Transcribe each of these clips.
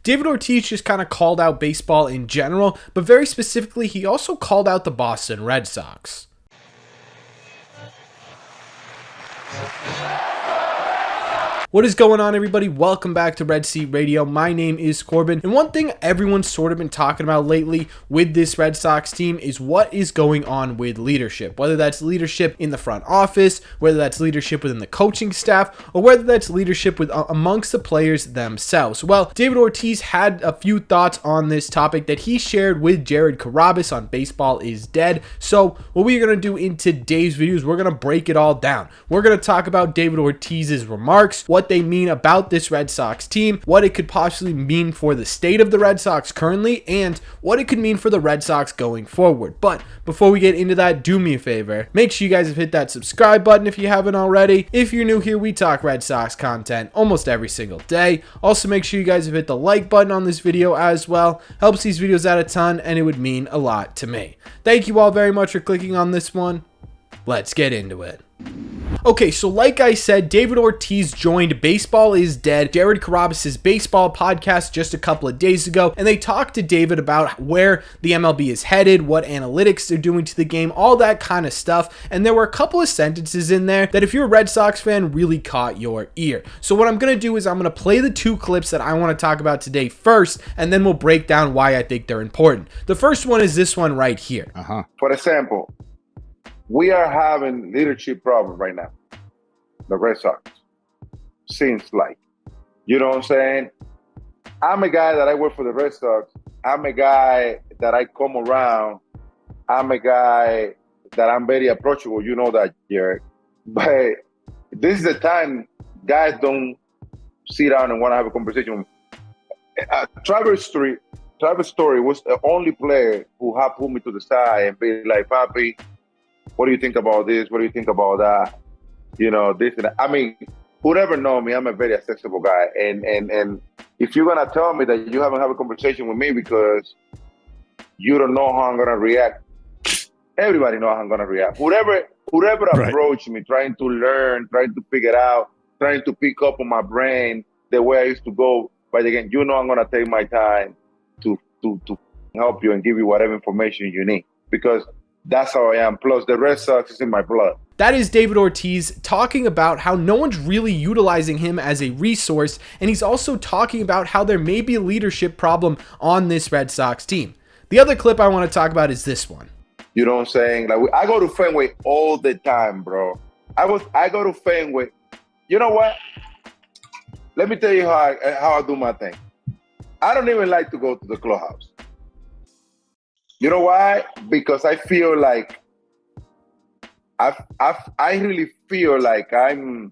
David Ortiz just kind of called out baseball in general, but very specifically, he also called out the Boston Red Sox. What is going on, everybody? Welcome back to Red Seat Radio. My name is Corbin, and one thing everyone's sort of been talking about lately with this Red Sox team is what is going on with leadership, whether that's leadership in the front office, whether that's leadership within the coaching staff, or whether that's leadership with amongst the players themselves. Well, David Ortiz had a few thoughts on this topic that he shared with Jared Carrabis on Baseball is Dead. So what we're going to do in today's video is we're going to break it all down. We're going to talk about David Ortiz's remarks, what they mean about this Red Sox team, what it could possibly mean for the state of the Red Sox currently, and what it could mean for the Red Sox going forward. But before we get into that, do me a favor. Make sure you guys have hit that subscribe button if you haven't already. If you're new here, we talk Red Sox content almost every single day. Also, make sure you guys have hit the like button on this video as well. Helps these videos out a ton, and it would mean a lot to me. Thank you all very much for clicking on this one. Let's get into it. Okay, so like I said, David Ortiz joined Baseball is Dead, Jared Carrabis' baseball podcast just a couple of days ago, and they talked to David about where the MLB is headed, what analytics they're doing to the game, all that kind of stuff, and there were a couple of sentences in there that if you're a Red Sox fan really caught your ear. So what I'm going to do is I'm going to play the two clips that I want to talk about today first, and then we'll break down why I think they're important. The first one is this one right here. For example, we are having leadership problems right now. The Red Sox. Seems like. You know what I'm saying? I'm a guy that I work for the Red Sox. I'm a guy that I come around. I'm a guy that I'm very approachable. You know that, Jared. But this is the time guys don't sit down and want to have a conversation. Travis Story was the only player who had put me to the side and be like, Papi, what do you think about this? What do you think about that? You know, this and that. I mean, whoever know me, I'm a very accessible guy. And if you're going to tell me that you haven't had a conversation with me because you don't know how I'm going to react, everybody knows how I'm going to react. Whoever approached me, trying to learn, trying to figure it out, trying to pick up on my brain the way I used to go. But again, you know I'm going to take my time to help you and give you whatever information you need. Because that's how I am. Plus, the Red Sox is in my blood. That is David Ortiz talking about how no one's really utilizing him as a resource, and he's also talking about how there may be a leadership problem on this Red Sox team. The other clip I want to talk about is this one. You know what I'm saying? Like, I go to Fenway all the time, bro. I go to Fenway. You know what? Let me tell you how I do my thing. I don't even like to go to the clubhouse. You know why? Because I feel like I really feel like I'm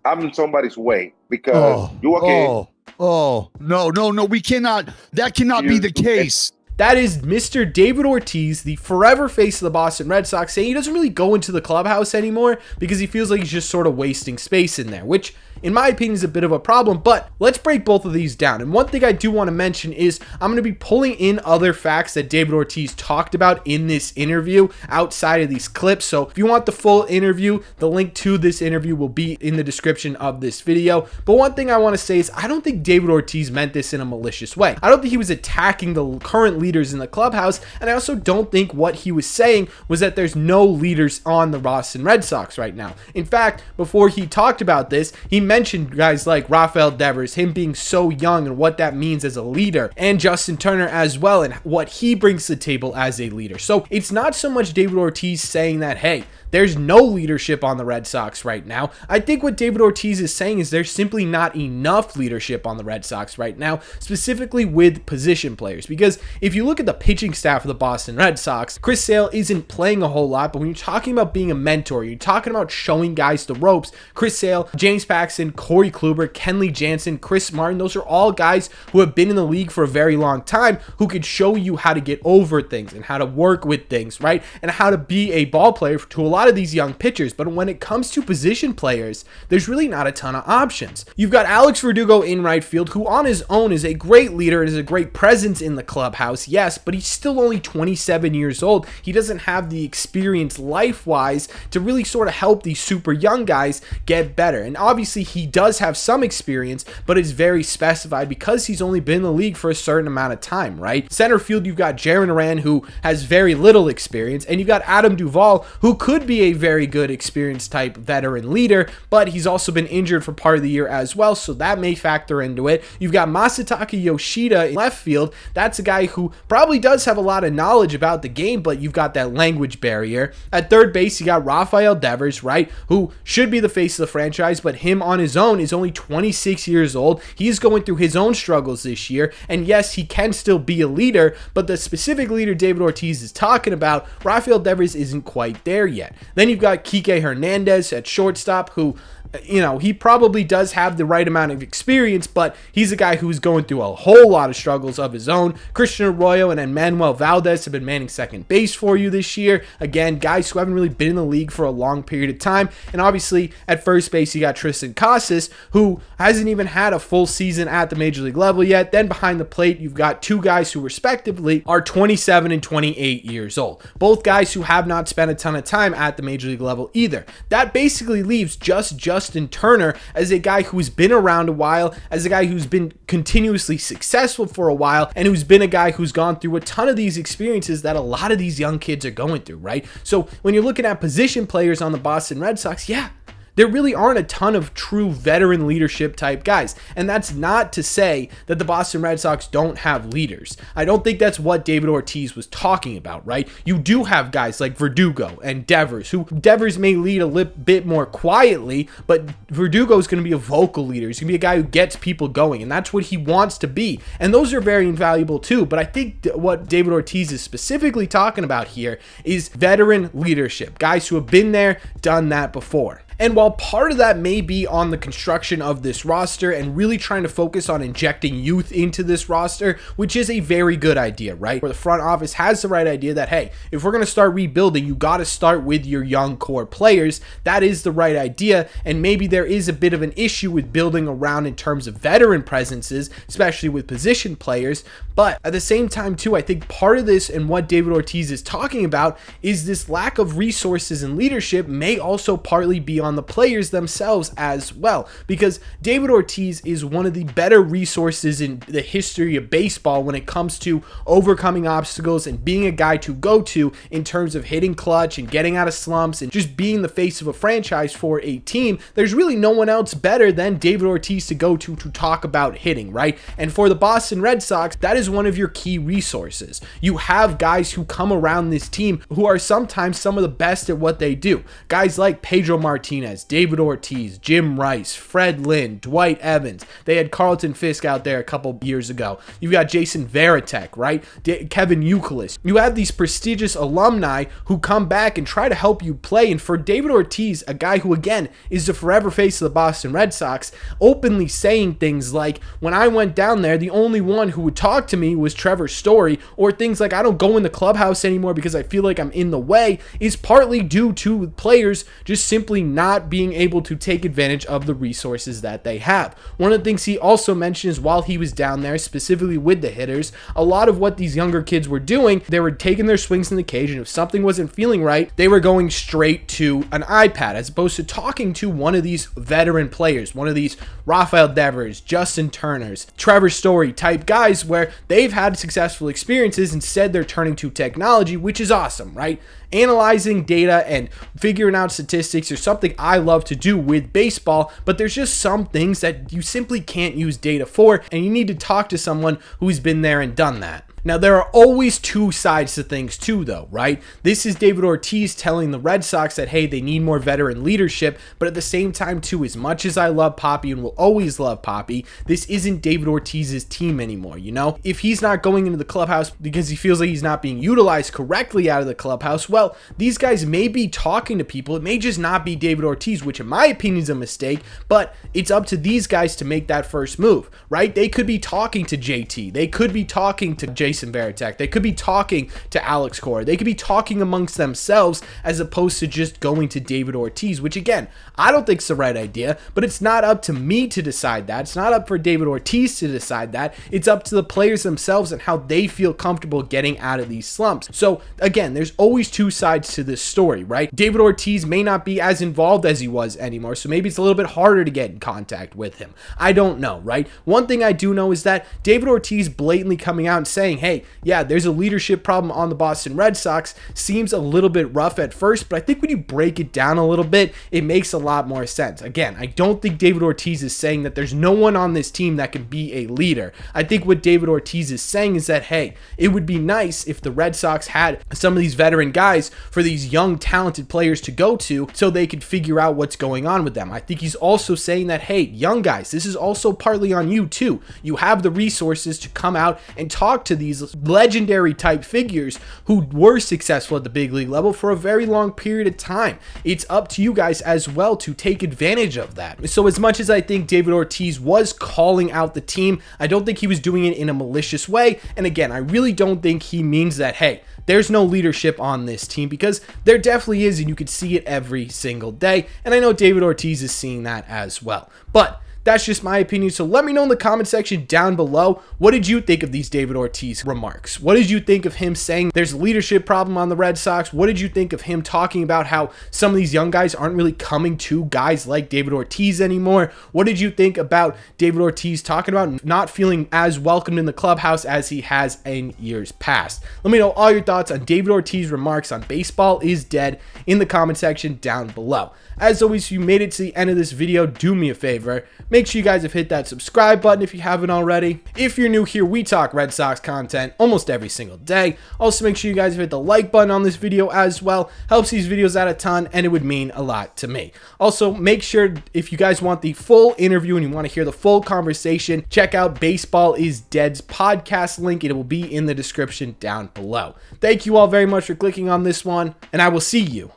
in somebody's way because you walk in. No, we cannot. That cannot be the case. That is Mr. David Ortiz, the forever face of the Boston Red Sox, saying he doesn't really go into the clubhouse anymore because he feels like he's just sort of wasting space in there, which in my opinion is a bit of a problem. But let's break both of these down. And one thing I do want to mention is I'm going to be pulling in other facts that David Ortiz talked about in this interview outside of these clips. So if you want the full interview, the link to this interview will be in the description of this video. But one thing I want to say is I don't think David Ortiz meant this in a malicious way. I don't think he was attacking the current leaders in the clubhouse, and I also don't think what he was saying was that there's no leaders on the Boston Red Sox right now. In fact, before he talked about this, he mentioned guys like Rafael Devers, him being so young and what that means as a leader, and Justin Turner as well, and what he brings to the table as a leader. So it's not so much David Ortiz saying that, hey, there's no leadership on the Red Sox right now. I think what David Ortiz is saying is there's simply not enough leadership on the Red Sox right now, specifically with position players. Because if you look at the pitching staff of the Boston Red Sox, Chris Sale isn't playing a whole lot, but when you're talking about being a mentor, you're talking about showing guys the ropes, Chris Sale, James Paxton, Corey Kluber, Kenley Jansen, Chris Martin, those are all guys who have been in the league for a very long time who could show you how to get over things and how to work with things, right? And how to be a ball player to a lot lot of these young pitchers, but when it comes to position players, there's really not a ton of options. You've got Alex Verdugo in right field, who on his own is a great leader and is a great presence in the clubhouse, yes, but he's still only 27 years old. He doesn't have the experience life-wise to really sort of help these super young guys get better. And obviously he does have some experience, but it's very specified because he's only been in the league for a certain amount of time, right? Center field, you've got Jaron Moran, who has very little experience, and you've got Adam Duvall, who could be a very good experienced type veteran leader, but he's also been injured for part of the year as well, so that may factor into it. You've got Masataka Yoshida in left field. That's a guy who probably does have a lot of knowledge about the game, but you've got that language barrier. At third base, you got Rafael Devers, right, who should be the face of the franchise, but him on his own is only 26 years old. He's going through his own struggles this year, and yes, he can still be a leader, but the specific leader David Ortiz is talking about, Rafael Devers isn't quite there yet. Then you've got Kike Hernandez at shortstop, who, you know, he probably does have the right amount of experience, but he's a guy who's going through a whole lot of struggles of his own. Christian Arroyo and Emmanuel Valdez have been manning second base for you this year. Again, guys who haven't really been in the league for a long period of time. And obviously, at first base, you got Tristan Casas, who hasn't even had a full season at the major league level yet. Then behind the plate, you've got two guys who respectively are 27 and 28 years old. Both guys who have not spent a ton of time at the major league level either. That basically leaves Justin Turner as a guy who's been around a while, as a guy who's been continuously successful for a while, and who's been a guy who's gone through a ton of these experiences that a lot of these young kids are going through, right? So when you're looking at position players on the Boston Red Sox, yeah, there really aren't a ton of true veteran leadership type guys. And that's not to say that the Boston Red Sox don't have leaders. I don't think that's what David Ortiz was talking about, right? You do have guys like Verdugo and Devers, who Devers may lead a bit more quietly, but Verdugo is going to be a vocal leader. He's going to be a guy who gets people going, and that's what he wants to be. And those are very invaluable too. But I think what David Ortiz is specifically talking about here is veteran leadership, guys who have been there, done that before. And while part of that may be on the construction of this roster and really trying to focus on injecting youth into this roster, which is a very good idea, right? Where the front office has the right idea that, hey, if we're going to start rebuilding, you got to start with your young core players. That is the right idea. And maybe there is a bit of an issue with building around in terms of veteran presences, especially with position players. But at the same time, too, I think part of this and what David Ortiz is talking about is this lack of resources and leadership may also partly be on the players themselves as well, because David Ortiz is one of the better resources in the history of baseball when it comes to overcoming obstacles and being a guy to go to in terms of hitting clutch and getting out of slumps and just being the face of a franchise for a team. There's really no one else better than David Ortiz to go to talk about hitting, right? And for the Boston Red Sox, that is one of your key resources. You have guys who come around this team who are sometimes some of the best at what they do. Guys like Pedro Martinez, David Ortiz, Jim Rice, Fred Lynn, Dwight Evans. They had Carlton Fisk out there a couple years ago. You've got Jason Varitek, right? Kevin Youkilis. You have these prestigious alumni who come back and try to help you play. And for David Ortiz, a guy who, again, is the forever face of the Boston Red Sox, openly saying things like, when I went down there, the only one who would talk to me was Trevor Story, or things like, I don't go in the clubhouse anymore because I feel like I'm in the way, is partly due to players just simply not being able to take advantage of the resources that they have. One of the things he also mentioned is while he was down there, specifically with the hitters, a lot of what these younger kids were doing, they were taking their swings in the cage, and if something wasn't feeling right, they were going straight to an iPad as opposed to talking to one of these veteran players, one of these Rafael Devers, Justin Turners, Trevor Story type guys where they've had successful experiences. Instead, they're turning to technology, which is awesome, right? Analyzing data and figuring out statistics is something I love to do with baseball, but there's just some things that you simply can't use data for, and you need to talk to someone who's been there and done that. Now, there are always two sides to things too, though, right? This is David Ortiz telling the Red Sox that, hey, they need more veteran leadership, but at the same time, too, as much as I love Papi and will always love Papi, this isn't David Ortiz's team anymore, you know? If he's not going into the clubhouse because he feels like he's not being utilized correctly out of the clubhouse, well, these guys may be talking to people. It may just not be David Ortiz, which in my opinion is a mistake, but it's up to these guys to make that first move, right? They could be talking to JT. They could be talking to Jason Varitek. They could be talking to Alex Cora. They could be talking amongst themselves as opposed to just going to David Ortiz, which again, I don't think is the right idea, but it's not up to me to decide that. It's not up for David Ortiz to decide that. It's up to the players themselves and how they feel comfortable getting out of these slumps. So again, there's always two sides to this story, right? David Ortiz may not be as involved as he was anymore, so maybe it's a little bit harder to get in contact with him. I don't know, right? One thing I do know is that David Ortiz blatantly coming out and saying, hey, yeah, there's a leadership problem on the Boston Red Sox seems a little bit rough at first, but I think when you break it down a little bit, it makes a lot more sense. Again, I don't think David Ortiz is saying that there's no one on this team that can be a leader. I think what David Ortiz is saying is that, hey, it would be nice if the Red Sox had some of these veteran guys for these young, talented players to go to so they could figure out what's going on with them. I think he's also saying that, hey, young guys, this is also partly on you too. You have the resources to come out and talk to these legendary type figures who were successful at the big league level for a very long period of time. It's up to you guys as well to take advantage of that. So as much as I think David Ortiz was calling out the team, I don't think he was doing it in a malicious way. And again, I really don't think he means that, hey, there's no leadership on this team, because there definitely is, and you could see it every single day. And I know David Ortiz is seeing that as well. But that's just my opinion. So let me know in the comment section down below. What did you think of these David Ortiz remarks? What did you think of him saying there's a leadership problem on the Red Sox? What did you think of him talking about how some of these young guys aren't really coming to guys like David Ortiz anymore? What did you think about David Ortiz talking about not feeling as welcomed in the clubhouse as he has in years past? Let me know all your thoughts on David Ortiz's remarks on baseball is dead in the comment section down below. As always, if you made it to the end of this video, do me a favor. Make sure you guys have hit that subscribe button if you haven't already. If you're new here, we talk Red Sox content almost every single day. Also, make sure you guys hit the like button on this video as well. Helps these videos out a ton, and it would mean a lot to me. Also, make sure if you guys want the full interview and you want to hear the full conversation, check out Baseball is Dead's podcast link. It will be in the description down below. Thank you all very much for clicking on this one, and I will see you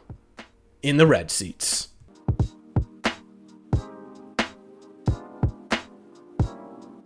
in the red seats.